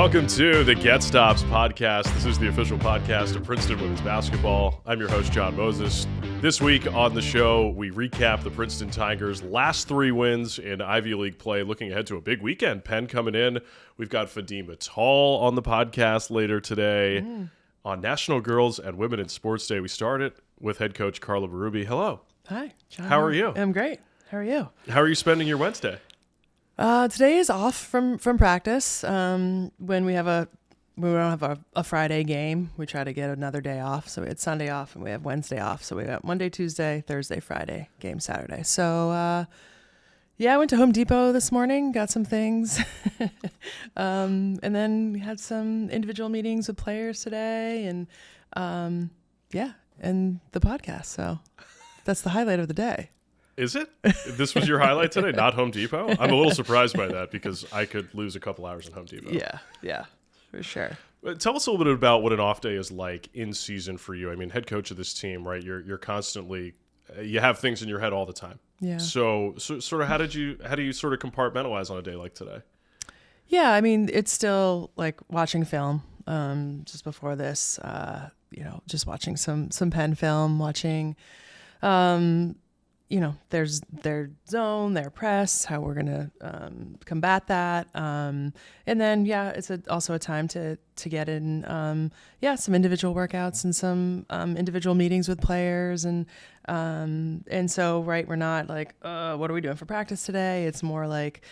Welcome to the Get Stops podcast. This is the official podcast of Princeton women's basketball. I'm your host, Jon Mozes. This week on the show, we recap the Princeton Tigers' last 3 wins in Ivy League play, looking ahead to a big weekend. Penn coming in. We've got Fadima Tall on the podcast later today. On National Girls and Women in Sports Day, we started with head coach Carla Berube. Hello. Hi, Jon. How are you? I'm great. How are you? How are you spending your Wednesday? Today is off from practice. When we don't have a Friday game, we try to get another day off. So we had Sunday off and we have Wednesday off. So we got Monday, Tuesday, Thursday, Friday, game Saturday. So I went to Home Depot this morning, got some things, and then we had some individual meetings with players today, and and the podcast. So that's the highlight of the day. Is it? This was your highlight today, not Home Depot? I'm a little surprised by that because I could lose a couple hours in Home Depot. Yeah, for sure. Tell us a little bit about what an off day is like in season for you. I mean, head coach of this team, right? You're constantly, you have things in your head all the time. Yeah. So sort of how do you sort of compartmentalize on a day like today? Yeah, I mean, it's still like watching film. Just before this, just watching some Penn film, watching, there's their zone, their press, how we're going to combat that. And then, it's also a time to get in, some individual workouts and some individual meetings with players. And so, right, we're not like, what are we doing for practice today? It's more like,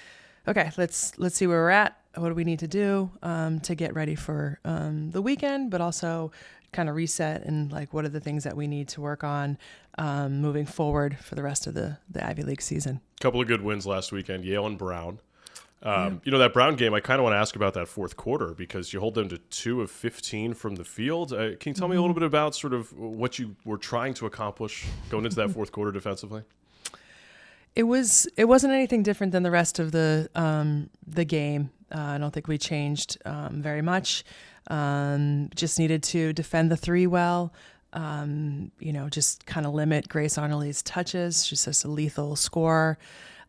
okay, let's see where we're at. What do we need to do to get ready for the weekend, but also kind of reset and like what are the things that we need to work on moving forward for the rest of the Ivy League season. A couple of good wins last weekend, Yale and Brown. That Brown game, I kind of want to ask about that fourth quarter because you hold them to 2 of 15 from the field. Can you tell me a little bit about sort of what you were trying to accomplish going into that fourth quarter defensively? It wasn't anything different than the rest of the game. I don't think we changed very much. Just needed to defend the 3 well. Just kind of limit Grace Arnolle's touches. She's just a lethal scorer.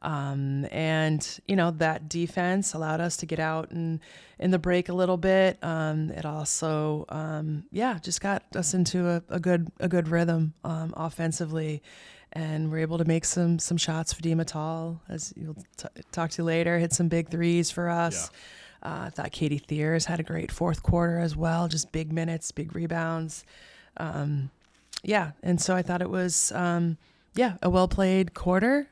That defense allowed us to get out in the break a little bit. It also, just got us into a good rhythm offensively. And we're able to make some shots. Fadima Tall, as you'll talk to later, hit some big threes for us. Yeah. I thought Katie Thiers had a great fourth quarter as well, just big minutes, big rebounds. And so I thought it was, a well-played quarter.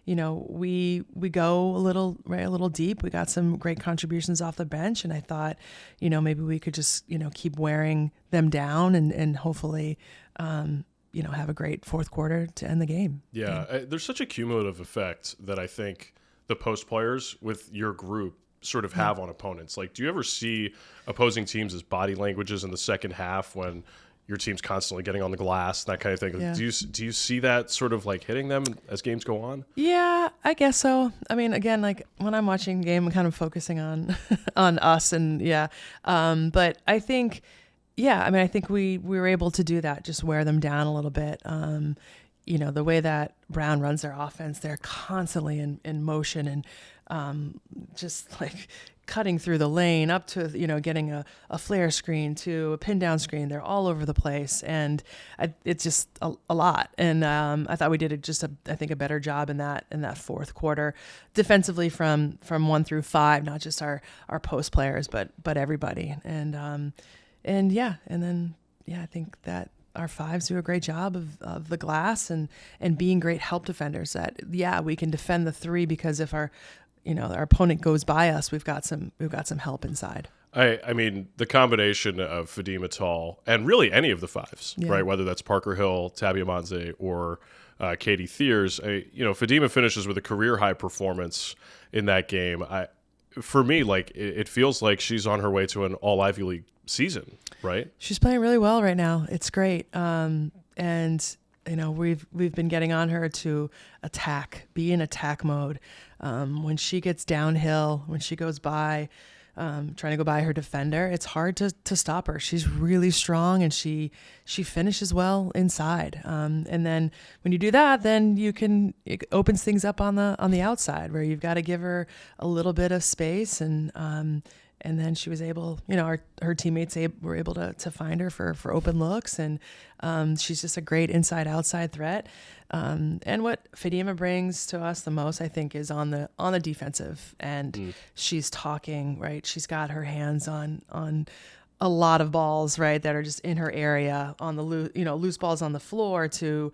We go a little deep. We got some great contributions off the bench, and I thought, maybe we could just, keep wearing them down and hopefully, have a great fourth quarter to end the game. Yeah, there's such a cumulative effect that I think the post players with your group sort of have on opponents. Like, do you ever see opposing teams as body languages in the second half when your team's constantly getting on the glass, that kind of thing? Yeah. Do you see that sort of like hitting them as games go on? Yeah, I guess so. I mean, again, like when I'm watching the game, I'm kind of focusing on us and but I think I think we were able to do that, just wear them down a little bit. The way that Brown runs their offense, they're constantly in motion and just like cutting through the lane up to, getting a flare screen to a pin down screen. They're all over the place. And it's just a lot. And I thought we did a better job in that fourth quarter defensively from 1 through 5, not just our post players, but everybody. I think that our 5s do a great job of the glass and being great help defenders. That we can defend the 3 because if our opponent goes by us, we've got some help inside. I mean, the combination of Fadima Tall and really any of the 5s, right? Whether that's Parker Hill, Tabia Monze, or Katie Thiers. Fadima finishes with a career high performance in that game. For me, like it feels like she's on her way to an all Ivy League season, right? She's playing really well right now. It's great. We've been getting on her to be in attack mode. When she gets downhill, when she goes by, trying to go by her defender, it's hard to stop her. She's really strong and she finishes well inside. And then when you do that, then it opens things up on the outside where you've got to give her a little bit of space and then she was able, her teammates were able to find her for open looks, and she's just a great inside outside threat. And what Fadima brings to us the most, I think, is on the defensive end. She's talking, right? She's got her hands on a lot of balls, right, that are just in her area, on the loose balls on the floor, to,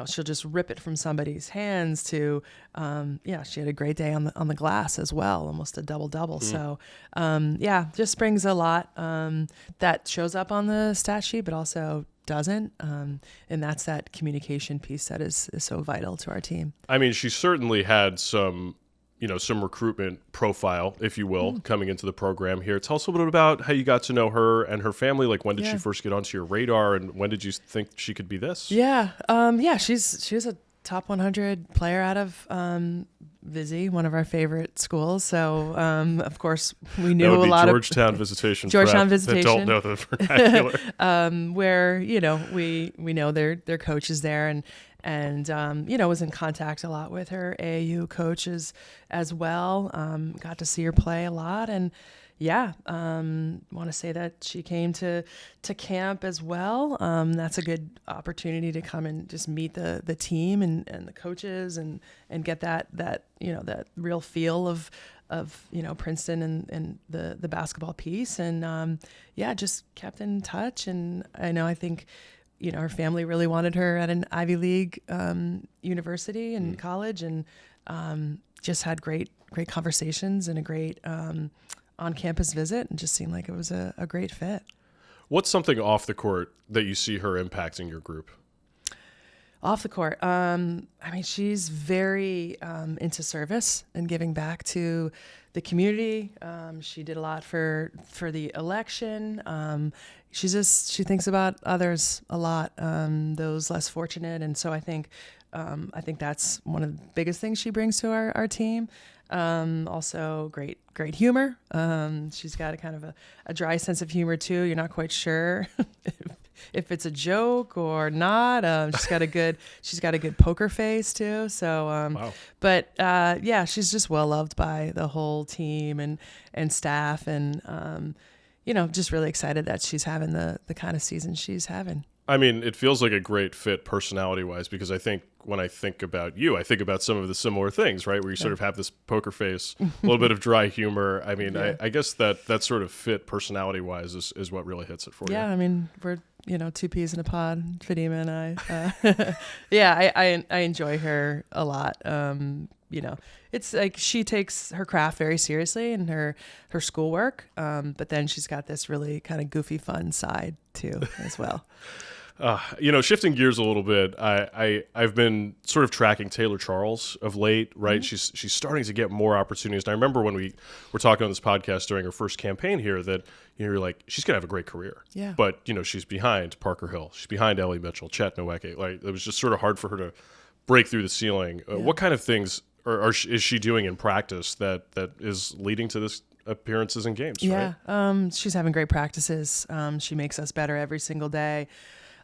she'll just rip it from somebody's hands, to, she had a great day on the glass as well, almost a double. So, just brings a lot that shows up on the stat sheet, but also doesn't. And that's that communication piece that is so vital to our team. I mean, she certainly had some recruitment profile, if you will, coming into the program here. Tell us a little bit about how you got to know her and her family. Like, when did she first get onto your radar, and when did you think she could be this? She was a top 100 player out of Vizzy, one of our favorite schools. So, of course, we knew a lot Georgetown Visitation. Georgetown Visitation. That don't know the vernacular. Where, we know their coaches there, and was in contact a lot with her AAU coaches as well. Got to see her play a lot, and want to say that she came to camp as well. That's a good opportunity to come and just meet the team and the coaches, and get that real feel of Princeton and the basketball piece, and just kept in touch. And I think her family really wanted her at an Ivy League university and college, and just had great conversations and a great on-campus visit, and just seemed like it was a great fit. What's something off the court that you see her impacting your group? Off the court, she's very into service and giving back to the community. She did a lot for the election. She thinks about others a lot, those less fortunate, and so I think that's one of the biggest things she brings to our team. Also great humor. She's got a kind of a dry sense of humor too. You're not quite sure if it's a joke or not. She's got a good poker face too. So, wow. But she's just well loved by the whole team and staff, and just really excited that she's having the kind of season she's having. I mean, it feels like a great fit personality-wise, because I think when I think about you, I think about some of the similar things, right? Where you sort of have this poker face, a little bit of dry humor. I mean, I guess that sort of fit personality-wise is what really hits it for you. Yeah, I mean, we're, two peas in a pod, Fadima and I. I enjoy her a lot. It's like she takes her craft very seriously and her schoolwork, but then she's got this really kind of goofy, fun side too as well. Shifting gears a little bit, I've been sort of tracking Taylor Charles of late, right? Mm-hmm. She's starting to get more opportunities. And I remember when we were talking on this podcast during her first campaign here that, you're like, she's going to have a great career. Yeah. But, she's behind Parker Hill. She's behind Ellie Mitchell, Chet Nowacki. Like, it was just sort of hard for her to break through the ceiling. What kind of things is she doing in practice that is leading to this appearances in games? Yeah. Right? She's having great practices. She makes us better every single day.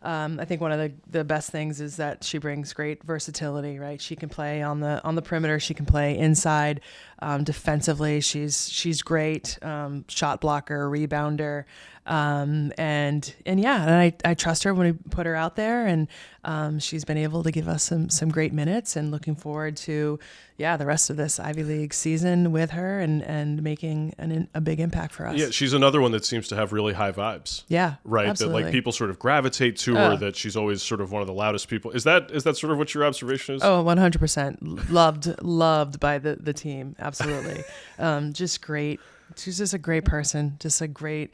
I think one of the best things is that she brings great versatility, right? She can play on the perimeter. She can play inside. Defensively, she's great. Shot blocker, rebounder. And I trust her when we put her out there, and she's been able to give us some great minutes, and looking forward to the rest of this Ivy League season with her and making a big impact for us. Yeah, she's another one that seems to have really high vibes. Yeah, right. Absolutely. That like people sort of gravitate to her. That she's always sort of one of the loudest people. Is that sort of what your observation is? Oh, 100%. Loved by the team. Absolutely. Just great. She's just a great person. Just a great,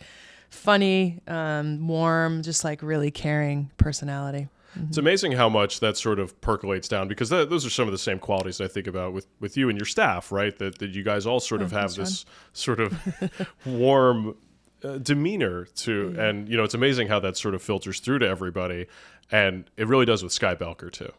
funny, warm, just like really caring personality. Mm-hmm. It's amazing how much that sort of percolates down, because those are some of the same qualities I think about with you and your staff, right? That you guys all sort of have this sort of warm demeanor to, and it's amazing how that sort of filters through to everybody, and it really does with Sky Belker too,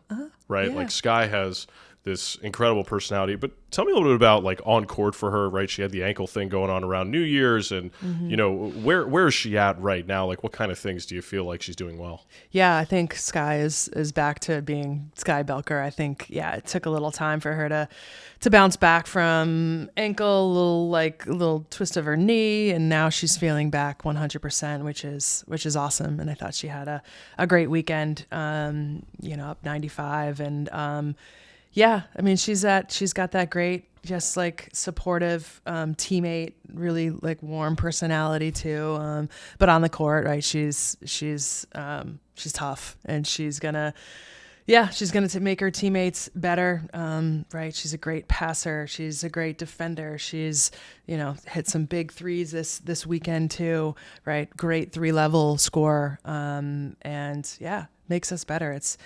right? Yeah. Like Sky has this incredible personality. But tell me a little bit about like on court for her, right? She had the ankle thing going on around New Year's, and you know, where is she at right now? Like, what kind of things do you feel like she's doing well? Yeah, I think Sky is back to being Sky Belker. I think, yeah, it took a little time for her to bounce back from ankle, little twist of her knee, and now she's feeling back 100%, which is awesome. And I thought she had a great weekend, up 95, and yeah, I mean, she's got that great, just like supportive teammate, really like warm personality too. But on the court, right, she's tough, and she's gonna make her teammates better. Right, she's a great passer. She's a great defender. She's hit some big threes this weekend too. Right, great 3-level scorer. And yeah, makes us better. It's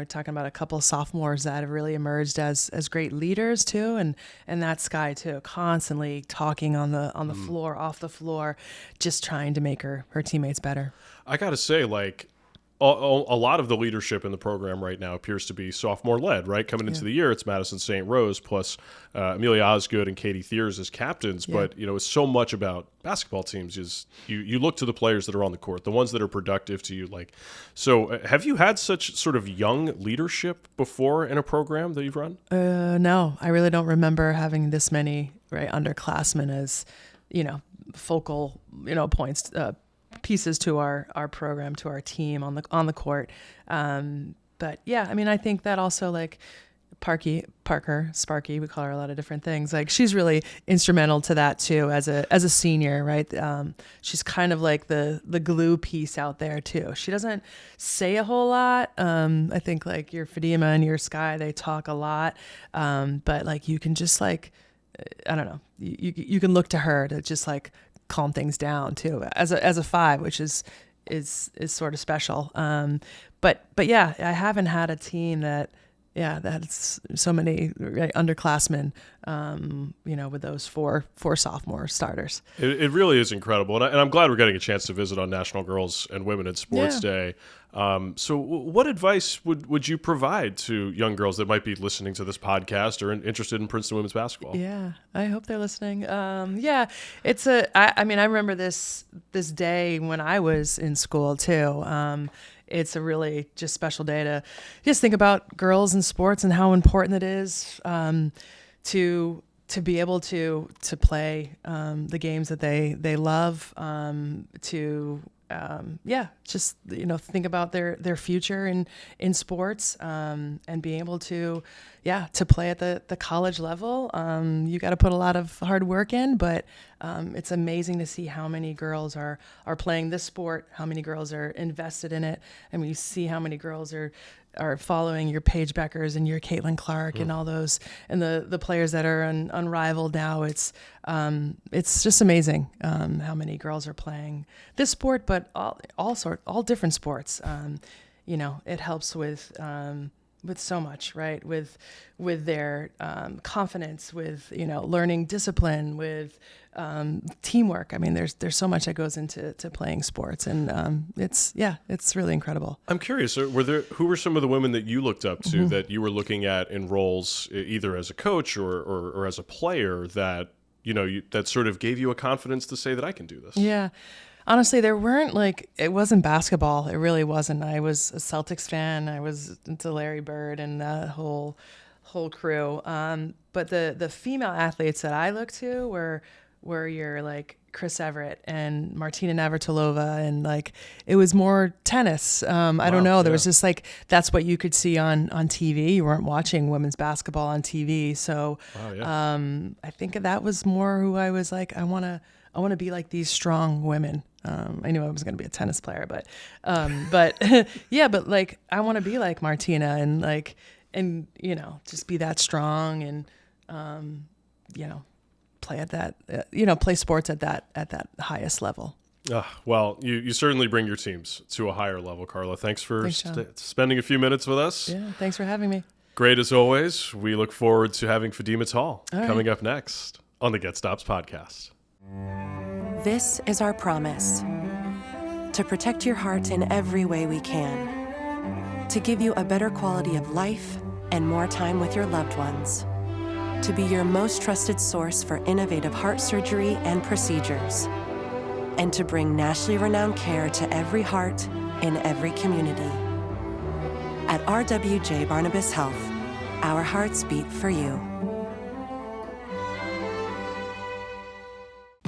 talking about a couple of sophomores that have really emerged as great leaders too, and that Sky too, constantly talking on the floor, off the floor, just trying to make her teammates better. I gotta say, like, a lot of the leadership in the program right now appears to be sophomore led, right? Coming into the year, it's Madison St. Rose plus Amelia Osgood and Katie Thiers as captains. Yeah. But, it's so much about basketball teams is you look to the players that are on the court, the ones that are productive to you. Like, so have you had such sort of young leadership before in a program that you've run? No, I really don't remember having this many underclassmen as, focal, points, pieces to our program, to our team on the court. But yeah, I mean, I think that also, like, Parker, Sparky, we call her a lot of different things. Like, she's really instrumental to that too, as a senior, right? She's kind of like the glue piece out there too. She doesn't say a whole lot. I think like your Fadima and your Sky, they talk a lot. But like, you can just like, I don't know, you can look to her to just like calm things down too, as a 5, which is sort of special. But yeah, I haven't had a team that's so many underclassmen, with those four sophomore starters. It really is incredible. And I'm glad we're getting a chance to visit on National Girls and Women in Sports Day. So what advice would you provide to young girls that might be listening to this podcast or interested in Princeton women's basketball? Yeah, I hope they're listening. It's I remember this day when I was in school too. It's a really just special day to just think about girls in sports and how important it is to be able to play the games that they love, just think about their future in sports, and being able to play at the college level. You got to put a lot of hard work in, but it's amazing to see how many girls are playing this sport, how many girls are invested in it, and we see how many girls are following your Paige Beckers and your Caitlin Clark and all those, and the players that are unrivaled now. It's just amazing how many girls are playing this sport, but all different sports. It helps with so much, right? With their confidence, with learning discipline, with teamwork. I mean, there's so much that goes into playing sports, and it's really incredible. I'm curious, who were some of the women that you looked up to that you were looking at in roles either as a coach or as a player that that sort of gave you a confidence to say that I can do this? Yeah. Honestly, it wasn't basketball. It really wasn't. I was a Celtics fan. I was into Larry Bird and that whole crew. But the female athletes that I looked to were your like Chris Everett and Martina Navratilova, and like it was more tennis. I don't know. There was just like that's what you could see on TV. You weren't watching women's basketball on TV, so I think that was more who I was like. I want to be like these strong women. I knew I was going to be a tennis player, but yeah, but like I want to be like Martina and just be that strong and play at that play sports at that highest level. Well, you certainly bring your teams to a higher level, Carla. Thanks for spending a few minutes with us. Yeah, thanks for having me. Great as always. We look forward to having Fadima Tall coming up next on the Get Stops podcast. This is our promise: to protect your heart in every way we can, to give you a better quality of life and more time with your loved ones. To be your most trusted source for innovative heart surgery and procedures. And to bring nationally renowned care to every heart in every community. At RWJ Barnabas Health, our hearts beat for you.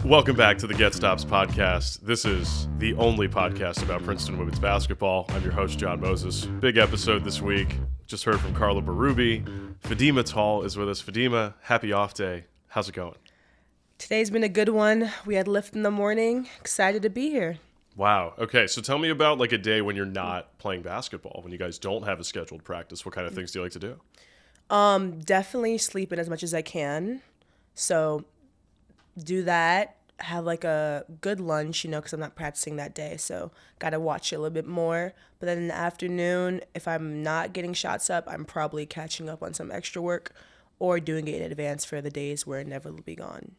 Welcome back to the Get Stops podcast. This is the only podcast about Princeton women's basketball. I'm your host, Jon Mozes. Big episode this week. Just heard from Carla Berube. Fadima Tall is with us. Fadima, happy off day. How's it going? Today's been a good one. We had lift in the morning. Excited to be here. Wow. Okay, so tell me about like a day when you're not playing basketball, when you guys don't have a scheduled practice. What kind of things do you like to do? Definitely sleeping as much as I can. So do that. Have like a good lunch, because I'm not practicing that day. So got to watch it a little bit more. But then in the afternoon, if I'm not getting shots up, I'm probably catching up on some extra work or doing it in advance for the days where it never will be gone.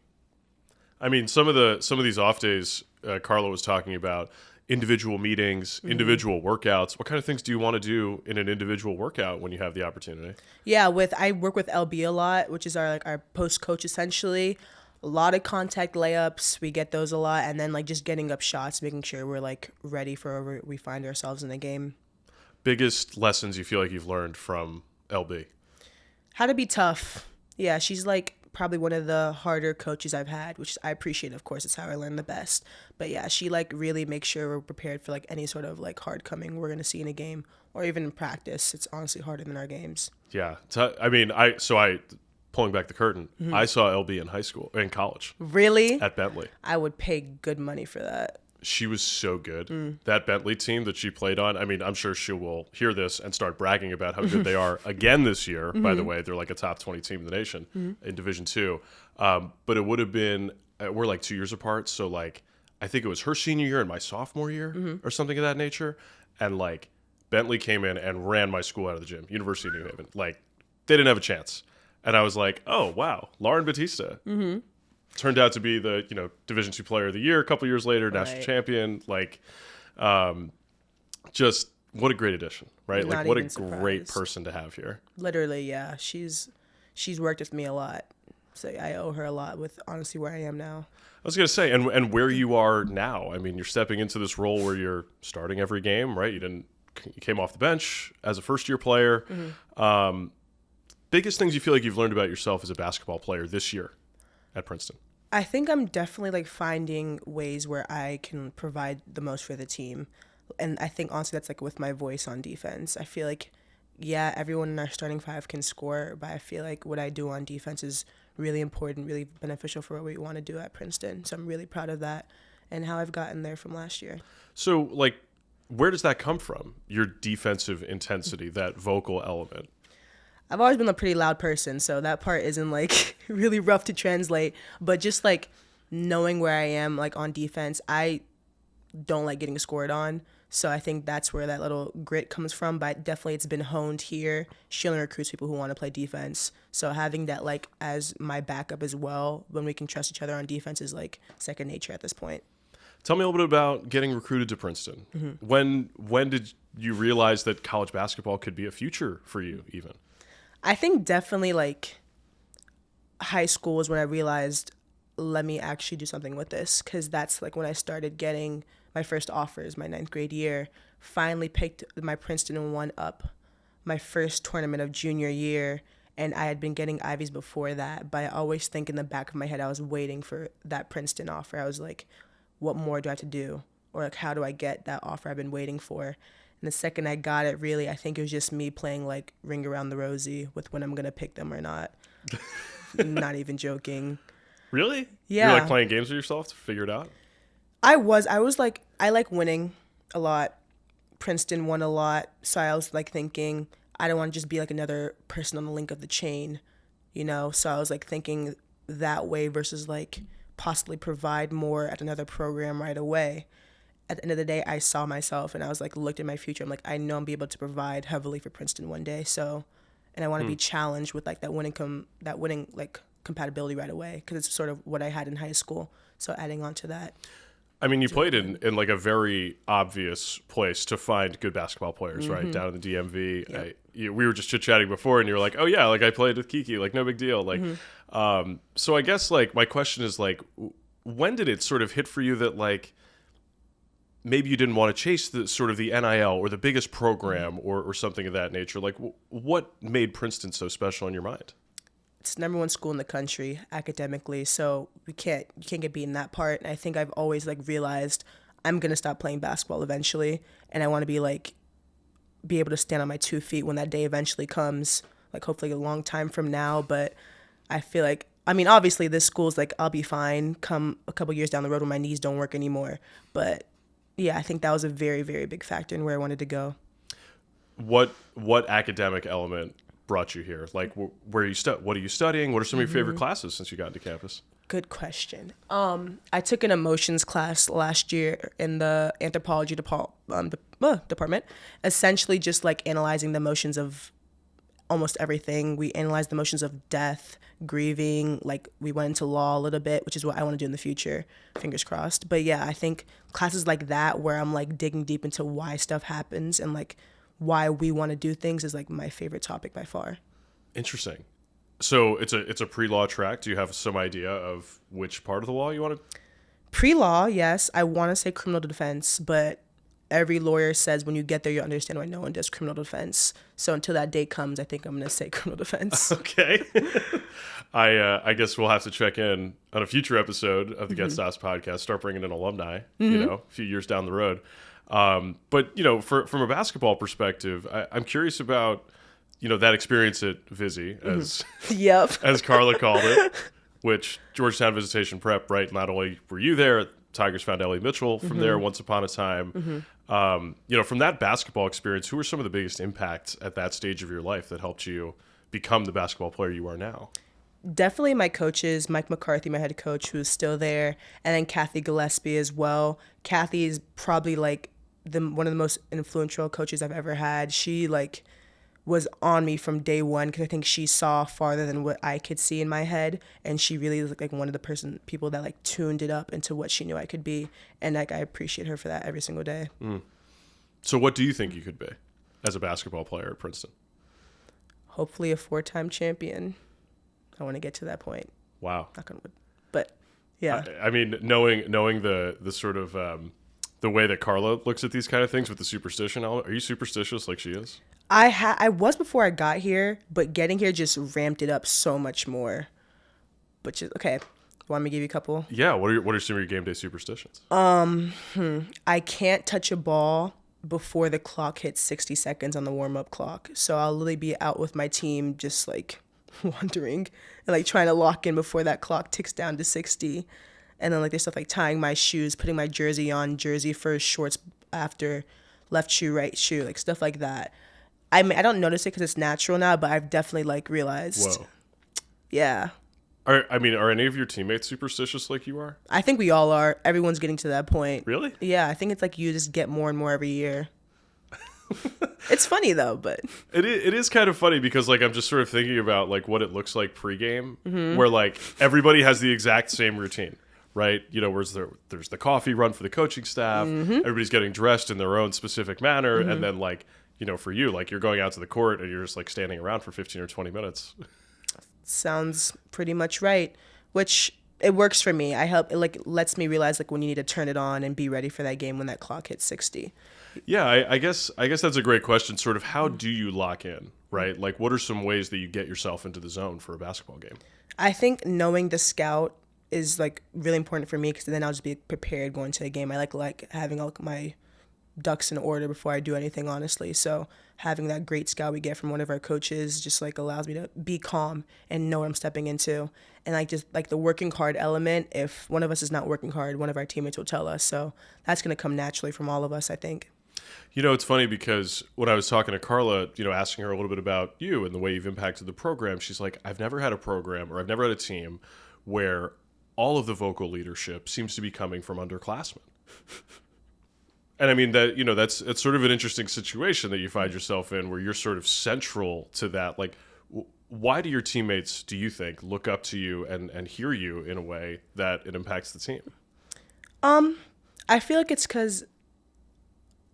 I mean, some of these off days, Carla was talking about individual meetings, individual workouts. What kind of things do you want to do in an individual workout when you have the opportunity? Yeah, I work with LB a lot, which is our post coach essentially. A lot of contact layups, we get those a lot, and then just getting up shots, making sure we're ready for wherever we find ourselves in the game. Biggest lessons you feel like you've learned from LB? How to be tough. Yeah, she's probably one of the harder coaches I've had, which I appreciate, of course. It's how I learn the best. But yeah, she really makes sure we're prepared for any sort of hard coming we're going to see in a game or even in practice. It's honestly harder than our games. Yeah. Pulling back the curtain, I saw LB in college. Really? At Bentley. I would pay good money for that. She was so good. That Bentley team that she played on, I'm sure she will hear this and start bragging about how good they are again this year. By the way, they're a top 20 team in the nation in Division II. But it would have been, we're 2 years apart, so I think it was her senior year and my sophomore year or something of that nature. And Bentley came in and ran my school out of the gym, University of New Haven. They didn't have a chance. And I was like, oh, wow, Lauren Batista. Turned out to be the, Division II Player of the Year a couple years later, national champion. Just what a great addition, right? What a great person to have here. Literally, yeah. She's worked with me a lot. So I owe her a lot with honestly where I am now. I was going to say, and where you are now. You're stepping into this role where you're starting every game, right? You came off the bench as a first-year player. Biggest things you feel like you've learned about yourself as a basketball player this year at Princeton? I think I'm definitely finding ways where I can provide the most for the team. And I think honestly that's with my voice on defense. I feel everyone in our starting five can score, but I feel what I do on defense is really important, really beneficial for what we want to do at Princeton. So I'm really proud of that and how I've gotten there from last year. So where does that come from? Your defensive intensity, that vocal element? I've always been a pretty loud person, so that part isn't really rough to translate. But just knowing where I am on defense, I don't like getting scored on. So I think that's where that little grit comes from. But definitely it's been honed here. She only recruits people who want to play defense. So having that as my backup as well, when we can trust each other on defense, is second nature at this point. Tell me a little bit about getting recruited to Princeton. When did you realize that college basketball could be a future for you even? I think definitely high school is when I realized, let me actually do something with this, because that's when I started getting my first offers my 9th grade year. Finally picked my Princeton one up my first tournament of junior year, and I had been getting Ivies before that, but I always think in the back of my head I was waiting for that Princeton offer. I was what more do I have to do? Or how do I get that offer I've been waiting for? And the second I got it, really, I think it was just me playing Ring Around the Rosie with when I'm going to pick them or not. Not even joking. Really? Yeah. You're playing games with yourself to figure it out? I was I like winning a lot. Princeton won a lot. So I was thinking, I don't want to just be another person on the link of the chain, So I was thinking that way versus possibly provide more at another program right away. At the end of the day, I saw myself and I was looked at my future. I'm I know I'm be able to provide heavily for Princeton one day. So, and I want to be challenged with that winning compatibility right away, because it's sort of what I had in high school. So adding on to that. I mean, you played in like a very obvious place to find good basketball players, right? Down in the DMV. Yep. We were just chit-chatting before, and you were like, oh, yeah, like I played with Kiki, like no big deal. Like, so I guess like my question is like, when did it sort of hit for you that like maybe you didn't want to chase the sort of the NIL or the biggest program or something of that nature? Like, what made Princeton so special in your mind? It's the #1 school in the country academically, so you can't get beat in that part. And I think I've always like realized I'm gonna stop playing basketball eventually, and I want to be able to stand on my 2 feet when that day eventually comes, like hopefully a long time from now. But I feel like, I mean, obviously this school's like I'll be fine come a couple years down the road when my knees don't work anymore. But yeah, I think that was a very, very big factor in where I wanted to go. What academic element brought you here? Like, where are you what are you studying? What are some of your favorite classes since you got into campus? Good question. I took an emotions class last year in the anthropology department, essentially just like analyzing the emotions of almost everything. We analyzed the emotions of death, grieving, like we went into law a little bit, which is what I want to do in the future, fingers crossed. But yeah, I think classes like that where I'm like digging deep into why stuff happens and like why we want to do things is like my favorite topic by far. Interesting. So it's a pre-law track. Do you have some idea of which part of the law you want to? Pre-law, yes. I want to say criminal defense, but every lawyer says when you get there, you understand why no one does criminal defense. So until that day comes, I think I'm going to say criminal defense. Okay. I guess we'll have to check in on a future episode of the Get Stops podcast, start bringing in alumni, you know, a few years down the road. But, you know, from a basketball perspective, I'm curious about, you know, that experience at Vizzy, as Yep. as Carla called it, which Georgetown Visitation Prep, right? Not only were you there, Tigers found Ellie Mitchell from there once upon a time. You know, from that basketball experience, who were some of the biggest impacts at that stage of your life that helped you become the basketball player you are now? Definitely my coaches, Mike McCarthy, my head coach, who's still there, and then Kathy Gillespie as well. Kathy is probably like one of the most influential coaches I've ever had. She like was on me from day one because I think she saw farther than what I could see in my head, and she really was like one of the people that like tuned it up into what she knew I could be, and like I appreciate her for that every single day. So what do you think you could be as a basketball player at Princeton? Hopefully a 4-time champion. I want to get to that point. Wow. Knock on wood. But yeah. I mean, knowing the sort of the way that Carla looks at these kind of things with the superstition element, are you superstitious like she is? I was before I got here, but getting here just ramped it up so much more. But just okay. Want me to give you a couple? Yeah. What are some of your game day superstitions? I can't touch a ball before the clock hits 60 seconds on the warm-up clock. So I'll literally be out with my team just like wandering and like trying to lock in before that clock ticks down to 60. And then like there's stuff like tying my shoes, putting my jersey on, jersey first, shorts after, left shoe, right shoe, like stuff like that. I mean, I don't notice it because it's natural now, but I've definitely like realized. Whoa. Yeah. Are any of your teammates superstitious like you are? I think we all are. Everyone's getting to that point. Really? Yeah, I think it's like you just get more and more every year. It's funny though, but it is kind of funny because like I'm just sort of thinking about like what it looks like pregame, where like everybody has the exact same routine, right? You know, where's there's the coffee run for the coaching staff, everybody's getting dressed in their own specific manner, and then like, you know, for you, like you're going out to the court and you're just like standing around for 15 or 20 minutes. Sounds pretty much right, which it works for me. It like lets me realize like when you need to turn it on and be ready for that game when that clock hits 60. Yeah, I guess that's a great question. Sort of how do you lock in, right? Like what are some ways that you get yourself into the zone for a basketball game? I think knowing the scout is like really important for me because then I'll just be prepared going to the game. I like having all my ducks in order before I do anything, honestly. So having that great scout we get from one of our coaches just like allows me to be calm and know what I'm stepping into. And like just like the working hard element, if one of us is not working hard, one of our teammates will tell us. So that's going to come naturally from all of us, I think. You know, it's funny because when I was talking to Carla, you know, asking her a little bit about you and the way you've impacted the program, she's like, I've never had a program or I've never had a team where all of the vocal leadership seems to be coming from underclassmen. And I mean that, you know, it's sort of an interesting situation that you find yourself in where you're sort of central to that. Like, why do your teammates, do you think, look up to you and hear you in a way that it impacts the team? I feel like it's because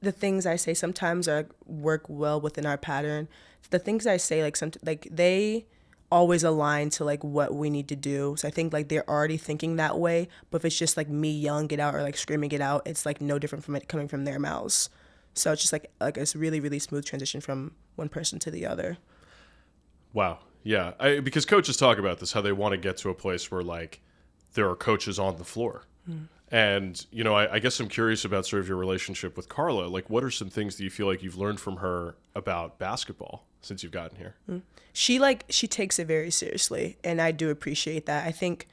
the things I say sometimes work well within our pattern. The things I say, like they always align to like what we need to do. So I think like they're already thinking that way. But if it's just like me yelling it out or like screaming it out, it's like no different from it coming from their mouths. So it's just like it's really, really smooth transition from one person to the other. Wow. Yeah. Because coaches talk about this, how they want to get to a place where like there are coaches on the floor. And, you know, I guess I'm curious about sort of your relationship with Carla. Like, what are some things that you feel like you've learned from her about basketball since you've gotten here? She takes it very seriously, and I do appreciate that. I think,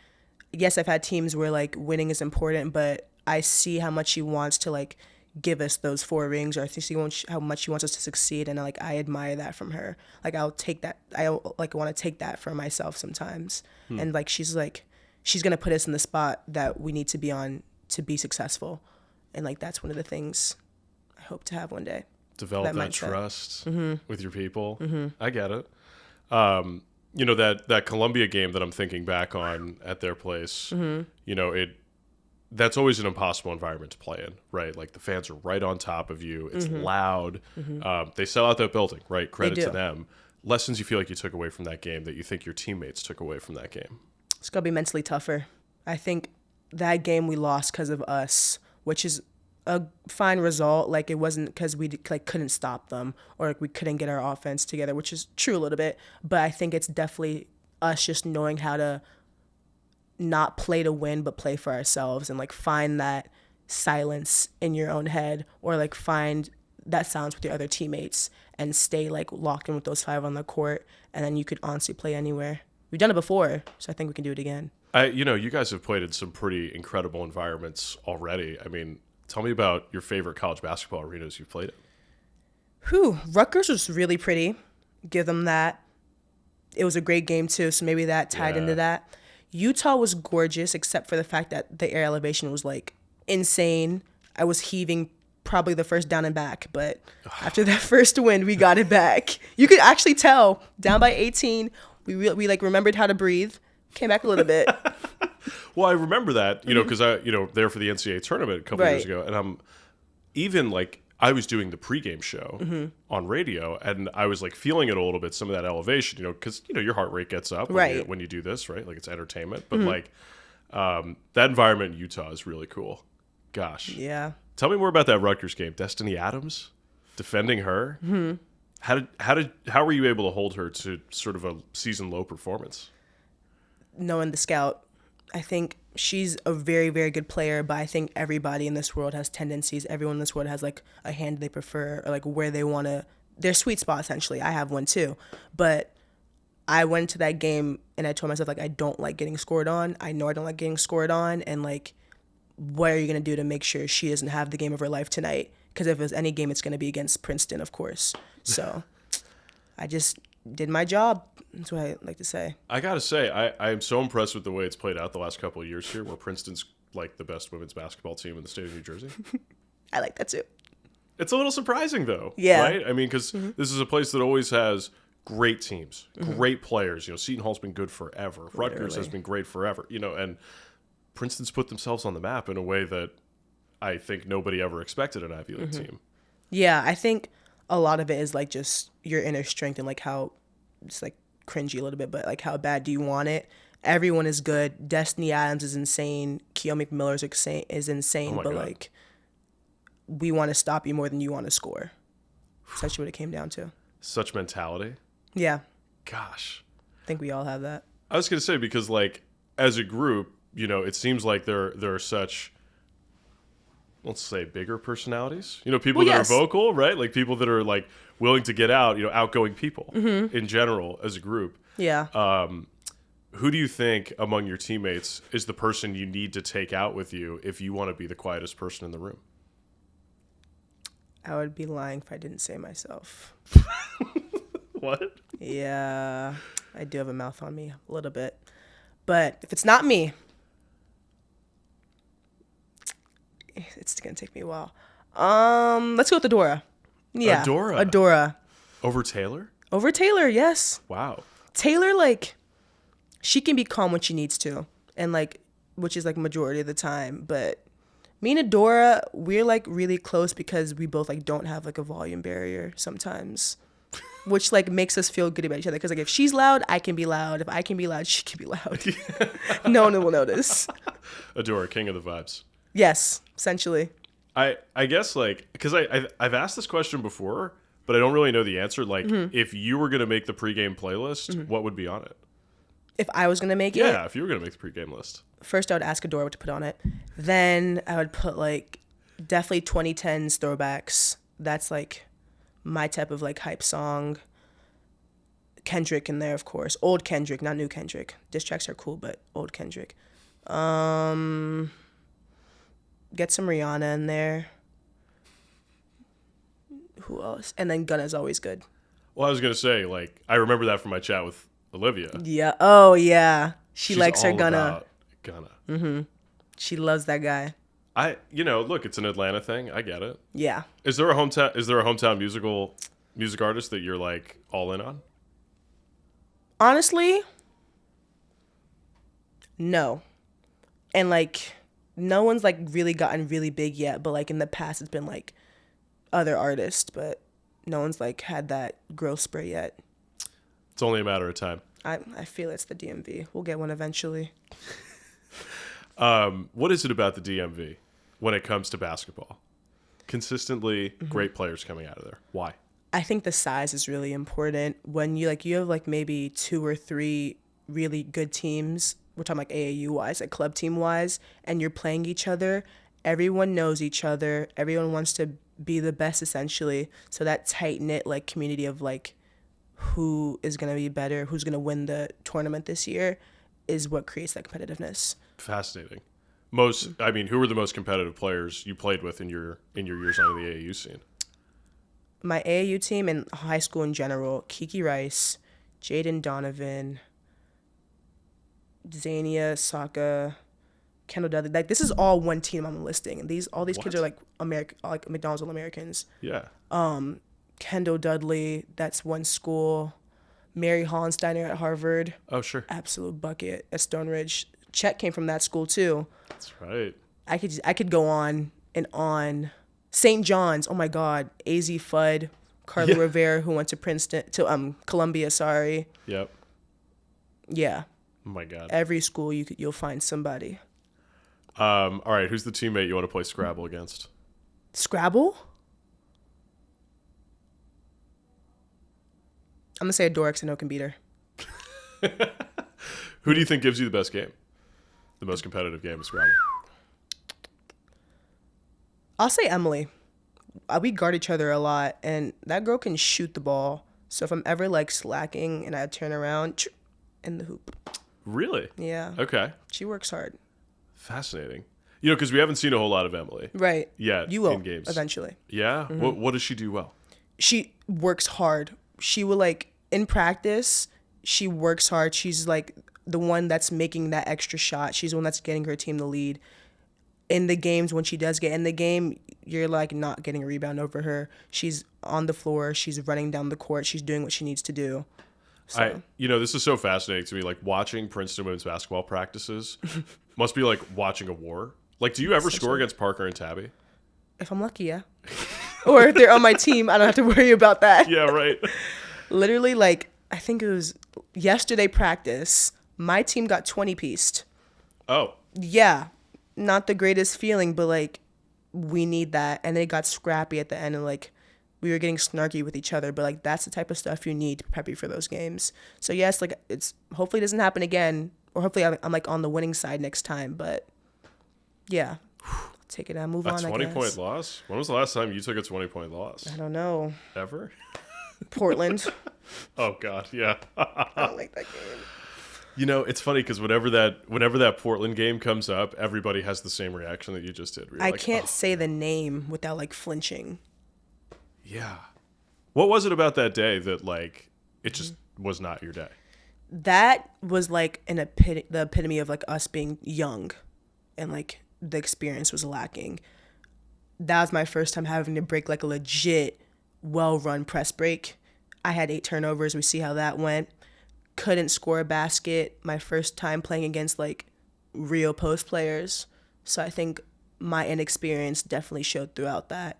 yes, I've had teams where like winning is important, but I see how much she wants to like give us those 4 rings, or I think how much she wants us to succeed, and I admire that from her. Like I'll take that. I like want to take that for myself sometimes, and like she's gonna put us in the spot that we need to be on to be successful, and like that's one of the things I hope to have one day. Develop that trust with your people. I get it. You know, that Columbia game that I'm thinking back on at their place, you know, that's always an impossible environment to play in, right? Like the fans are right on top of you. It's loud. They sell out that building, right? Credit to them. Lessons you feel like you took away from that game that you think your teammates took away from that game? It's going to be mentally tougher. I think that game we lost because of us, which is a fine result. Like it wasn't because we like couldn't stop them or like we couldn't get our offense together, which is true a little bit. But I think it's definitely us just knowing how to not play to win, but play for ourselves and like find that silence in your own head or like find that silence with your other teammates and stay like locked in with those 5 on the court. And then you could honestly play anywhere. We've done it before, so I think we can do it again. You know, you guys have played in some pretty incredible environments already. I mean, tell me about your favorite college basketball arenas you've played in. Rutgers was really pretty. Give them that. It was a great game too, so maybe that tied into that. Utah was gorgeous, except for the fact that the air elevation was like insane. I was heaving probably the first down and back, but after that first win, we got it back. You could actually tell, down by 18, we like remembered how to breathe. Came back a little bit. Well, I remember that, you know, because I, you know, there for the NCAA tournament a couple years ago, and I'm even like I was doing the pregame show on radio, and I was like feeling it a little bit, some of that elevation, you know, because you know your heart rate gets up when you do this, right? Like it's entertainment, but like that environment in Utah is really cool. Gosh, yeah. Tell me more about that Rutgers game. Destiny Adams defending her. How were you able to hold her to sort of a season low performance? Knowing the scout, I think she's a very, very good player, but I think everybody in this world has tendencies. Everyone in this world has like a hand they prefer or like where they want to, their sweet spot essentially. I have one too, but I went to that game and I told myself like I don't like getting scored on. I know I don't like getting scored on, and like what are you going to do to make sure she doesn't have the game of her life tonight? Because if it's any game, it's going to be against Princeton, of course. So I just did my job. That's what I like to say. I got to say, I am so impressed with the way it's played out the last couple of years here, where Princeton's like the best women's basketball team in the state of New Jersey. I like that too. It's a little surprising, though. Yeah. Right? I mean, because this is a place that always has great teams, great players. You know, Seton Hall's been good forever. Rutgers has been great forever. You know, and Princeton's put themselves on the map in a way that I think nobody ever expected an Ivy League team. Yeah, I think a lot of it is like just your inner strength and like how it's like cringy a little bit, but like how bad do you want it? Everyone is good. Destiny Adams is insane. Keon McMillan is insane, but God. Like we want to stop you more than you want to score. That's actually what it came down to. Such mentality. Yeah. Gosh. I think we all have that. I was gonna say, because like as a group, you know, it seems like there are such, let's say, bigger personalities. You know, people that are vocal, right? Like people that are like willing to get out, you know, outgoing people in general as a group. Yeah. Who do you think among your teammates is the person you need to take out with you if you want to be the quietest person in the room? I would be lying if I didn't say myself. What? Yeah, I do have a mouth on me a little bit. But if it's not me, it's going to take me a while. Let's go with Adora. Yeah. Adora. Over Taylor? Over Taylor, yes. Wow. Taylor, like, she can be calm when she needs to. And, like, which is, like, majority of the time. But Me and Adora, we're like really close because we both like don't have like a volume barrier sometimes, which like makes us feel good about each other. Because like if she's loud, I can be loud. If I can be loud, she can be loud. No one will notice. Adora, king of the vibes. Yes, essentially. I guess like because I've asked this question before, but I don't really know the answer. Like, if you were gonna make the pregame playlist, what would be on it? If I was gonna make it, Yeah, if you were gonna make the pregame list. first I would ask Adora what to put on it. Then I would put like definitely 2010s throwbacks. That's like my type of like hype song. Kendrick in there, of course. Old Kendrick, not new Kendrick. Diss tracks are cool, but old Kendrick. Get some Rihanna in there. Who else? And then Gunna's always good. Well, I was gonna say like I remember that from my chat with Olivia. Yeah. Oh yeah. She's likes her all Gunna. about Gunna. She loves that guy. Look, it's an Atlanta thing. I get it. Yeah. Is there a hometown music artist that you're like all in on? Honestly, no. And like no one's like really gotten really big yet, but like in the past it's been like other artists, but no one's like had that growth spurt yet. It's only a matter of time. I feel it's the DMV. We'll get one eventually. What is it about the DMV when it comes to basketball? Consistently great players coming out of there. Why? I think the size is really important. When you have like maybe 2 or 3 really good teams, we're talking like AAU wise, like club team wise, and you're playing each other, everyone knows each other. Everyone wants to be the best essentially. So that tight knit like community of like who is going to be better, who's going to win the tournament this year is what creates that competitiveness. Fascinating. Who were the most competitive players you played with in your years on the AAU scene? My AAU team and high school in general, Kiki Rice, Jaden Donovan, Zania, Saka, Kendall Dudley. Like this is all one team I'm listing. And all these kids are like McDonald's All-Americans. Yeah. Kendall Dudley, that's one school. Mary Hollensteiner at Harvard. Oh, sure. Absolute bucket at Stone Ridge. Chet came from that school too. That's right. I could go on and on. St. John's, oh my God. AZ Fudd, Carla Rivera, who went to Columbia, sorry. Yep. Yeah. Oh my God. Every school you'll find somebody. All right, who's the teammate you want to play Scrabble against? Scrabble? I'm gonna say Adora because I know I can beat her. Who do you think gives you the best game? The most competitive game of Scrabble? I'll say Emily. We guard each other a lot, and that girl can shoot the ball. So if I'm ever like slacking and I turn around, in the hoop. Really? Yeah. Okay. She works hard. Fascinating. Because we haven't seen a whole lot of Emily. Right. Yet You will in games. eventually. Yeah? What does she do well? She works hard. She will like in practice, she works hard. She's like the one that's making that extra shot. She's the one that's getting her team the lead. In the games, when she does get in the game, you're like not getting a rebound over her. She's on the floor. She's running down the court. She's doing what she needs to do. So. This is so fascinating to me. Like watching Princeton women's basketball practices must be like watching a war. Like, do you ever score against Parker and Tabby? If I'm lucky, yeah. Or if they're on my team, I don't have to worry about that. Yeah, right. Literally, like, I think it was yesterday practice, my team got 20-pieced. Oh. Yeah. Not the greatest feeling, but, like, we need that. And it got scrappy at the end, and, like, we were getting snarky with each other. But, like, that's the type of stuff you need to prep you for those games. So, yes, like, it's hopefully it doesn't happen again. Or hopefully I'm like, on the winning side next time. But, yeah. Take it and move on, I guess. A 20-point loss? When was the last time you took a 20-point loss? I don't know. Ever? Portland. Oh, God, yeah. I don't like that game. It's funny because whenever that Portland game comes up, everybody has the same reaction that you just did. I can't say the name without, like, flinching. Yeah. What was it about that day that, like, it just was not your day? That was, like, the epitome of, like, us being young and, like, the experience was lacking. That was my first time having to break, like, a legit, well-run press break. I had 8 turnovers. We see how that went. Couldn't score a basket. My first time playing against, like, real post players. So I think my inexperience definitely showed throughout that,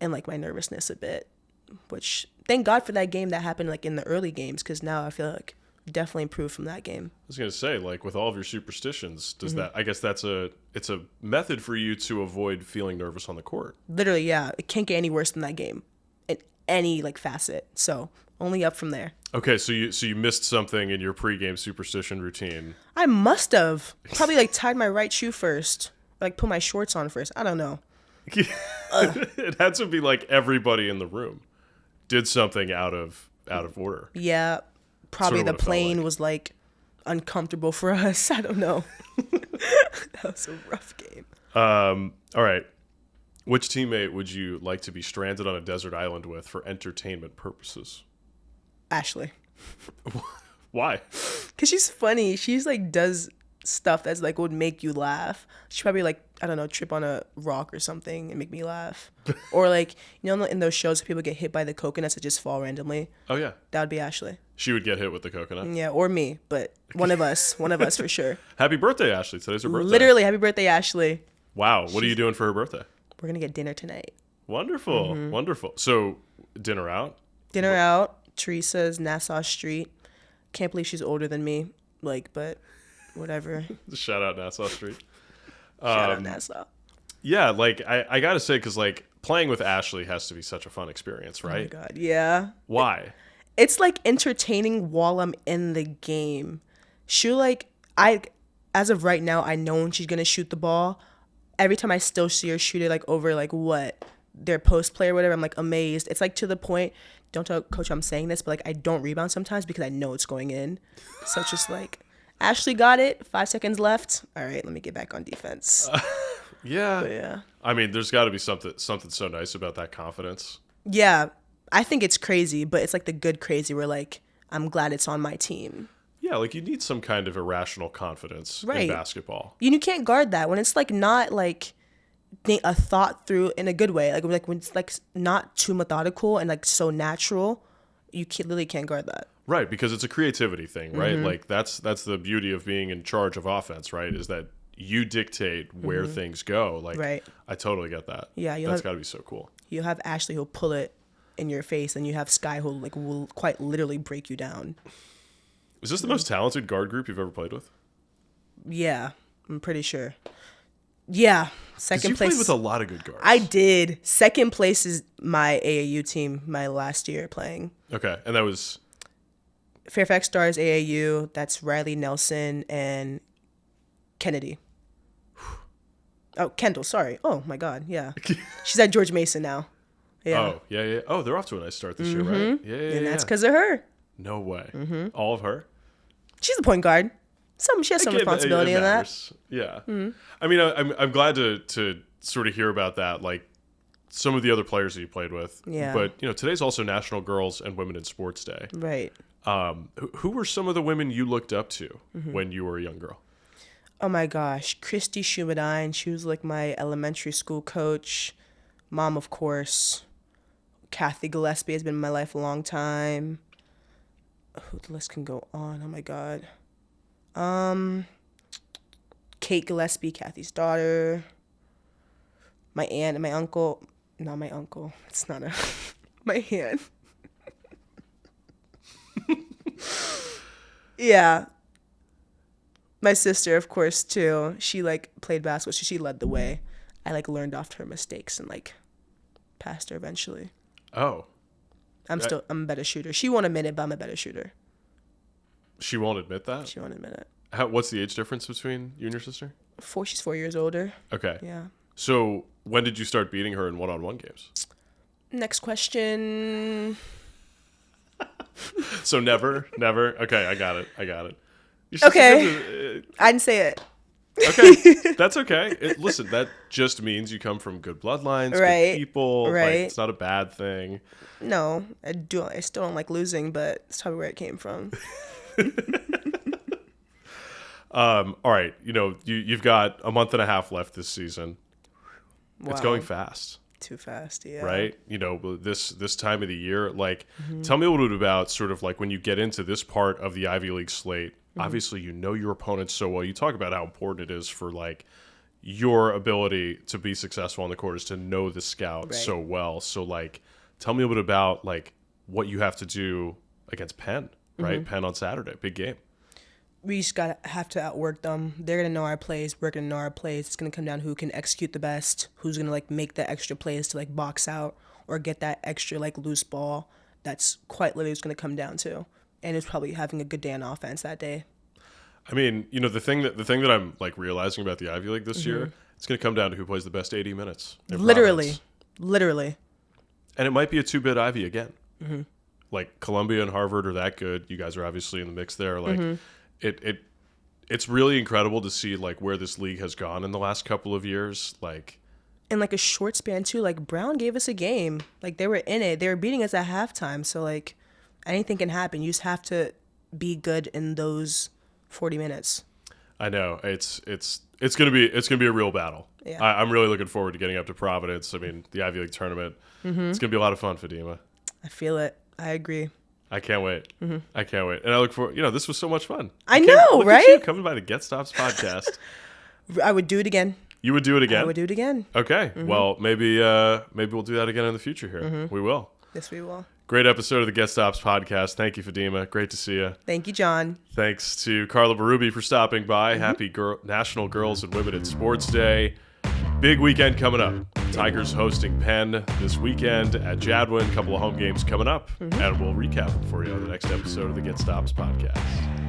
and like my nervousness a bit. Which thank God for that game that happened like in the early games, because now I feel like definitely improved from that game. I was gonna say, like, with all of your superstitions, does that? I guess it's a method for you to avoid feeling nervous on the court. Literally, yeah, it can't get any worse than that game in any like facet. So only up from there. Okay, so you missed something in your pregame superstition routine. I must have probably like tied my right shoe first, like put my shorts on first. I don't know. It had to be like everybody in the room did something out of order. Yeah, probably Sort of the what it felt plane like. was like uncomfortable for us. I don't know. That was a rough game. All right. Which teammate would you like to be stranded on a desert island with for entertainment purposes? Ashley. Why? Because she's funny. She's like does stuff that's like would make you laugh. She probably like, I don't know, trip on a rock or something and make me laugh. Or like, you know, in those shows people get hit by the coconuts that just fall randomly. Oh yeah, That would be Ashley. she would get hit with the coconut. Yeah, or me, but one of us for sure. Happy birthday, Ashley! Today's her birthday. Literally, happy birthday, Ashley. Wow. What are you doing for her birthday? We're gonna get dinner tonight. Wonderful, wonderful. So dinner out. Dinner out. Teresa's Nassau Street. Can't believe she's older than me. Like, but whatever. Shout out Nassau Street. Shout out Nassau. Yeah, like I gotta say, because like playing with Ashley has to be such a fun experience, Oh my right? God, yeah. Why? It's like entertaining while I'm in the game. She'll like, as of right now, I know when she's gonna shoot the ball. Every time I still see her shoot it like over like what their post play or whatever, I'm like amazed. It's like to the point. Don't tell coach I'm saying this, but like I don't rebound sometimes because I know it's going in. So it's just like, Ashley got it. 5 seconds left. All right, let me get back on defense. Yeah. But yeah. I mean, there's got to be something so nice about that confidence. Yeah, I think it's crazy, but it's like the good crazy where like I'm glad it's on my team. Yeah, like you need some kind of irrational confidence in Right. basketball. You can't guard that when it's like not like a thought through in a good way. Like when it's like not too methodical and like so natural, you literally can't guard that. Right, because it's a creativity thing, right? Mm-hmm. Like that's the beauty of being in charge of offense, right? Is that you dictate where things go. Like, Right. I totally get that. Yeah, That's got to be so cool. You'll have Ashley who'll pull it in your face, and you have Sky who like will quite literally break you down. Is this the most talented guard group you've ever played with? Yeah, I'm pretty sure. Yeah, 'Cause second you place. played with a lot of good guards. I did. Second place is my AAU team, my last year playing. Okay, and that was Fairfax Stars AAU. That's Riley Nelson and Kennedy. Oh, Kendall. Sorry. Oh my God. Yeah, she's at George Mason now. Yeah, Oh, yeah. Oh, they're off to a nice start this year, right? Yeah, and that's because of her. No way. All of her? She's the point guard. She has some Okay, responsibility it in that. matters. Yeah. I mean, I'm glad to sort of hear about that, like some of the other players that you played with. Yeah. But, you know, today's also National Girls and Women in Sports Day. Right. Who were some of the women you looked up to when you were a young girl? Oh my gosh, Christy Schumedine. She was like my elementary school coach. Mom, of course. Kathy Gillespie has been in my life a long time. Oh, the list can go on. Oh my God. Kate Gillespie, Kathy's daughter. My aunt and my uncle. Not my uncle. It's not a. My aunt. Yeah. My sister, of course, too. She like played basketball. So she led the way. I like learned off her mistakes and like passed her eventually. Oh, I'm a better shooter. She won't admit it, but I'm a better shooter. she won't admit that? She won't admit it. What's the age difference between you and your sister? She's 4 years older. Okay. Yeah. So when did you start beating her in one-on-one games? Next question. So never? Okay, I got it. Your Okay. sister- I didn't say it. Okay, that's okay. Listen, that just means you come from good bloodlines, Right, good people. Like, right. it's not a bad thing. No, I do. I still don't like losing, but it's probably where it came from. All right, you know, you've got a month and a half left this season. It's Wow. going fast, Too fast, yeah. right? You know, this time of the year, like, tell me a little bit about sort of like when you get into this part of the Ivy League slate. Obviously, you know your opponents so well. You talk about how important it is for like your ability to be successful on the court is to know the scout so well. So like, tell me a bit about like what you have to do against Penn, right? Penn on Saturday, big game. We just have to outwork them. They're gonna know our plays. We're gonna know our plays. It's gonna come down to who can execute the best, who's gonna like make the extra plays to like box out or get that extra like loose ball. That's quite literally what's gonna come down to. And it's probably having a good day on offense that day. I mean, you know, the thing that I'm like realizing about the Ivy League this year, it's going to come down to who plays the best 80 minutes. Literally. And it might be a 2-bid Ivy again. Like Columbia and Harvard are that good. You guys are obviously in the mix there. Like it's really incredible to see like where this league has gone in the last couple of years. Like in like a short span too. Like Brown gave us a game. Like they were in it. They were beating us at halftime. So like anything can happen. You just have to be good in those 40 minutes. I know it's gonna be a real battle. Yeah. I'm really looking forward to getting up to Providence. I mean, the Ivy League tournament. It's gonna be a lot of fun, Fadima. I feel it. I agree. I can't wait. I can't wait. And I look forward. You know, this was so much fun. I know, look right? At you coming by the Get Stops podcast. I would do it again. You would do it again? I would do it again. Okay. Well, maybe we'll do that again in the future here. We will. Yes, we will. Great episode of the Get Stops podcast. Thank you, Fadima. Great to see you. Thank you, John. Thanks to Carla Berube for stopping by. Happy National Girls and Women in Sports Day. Big weekend coming up. Tigers hosting Penn this weekend at Jadwin. A couple of home games coming up. And we'll recap them for you on the next episode of the Get Stops podcast.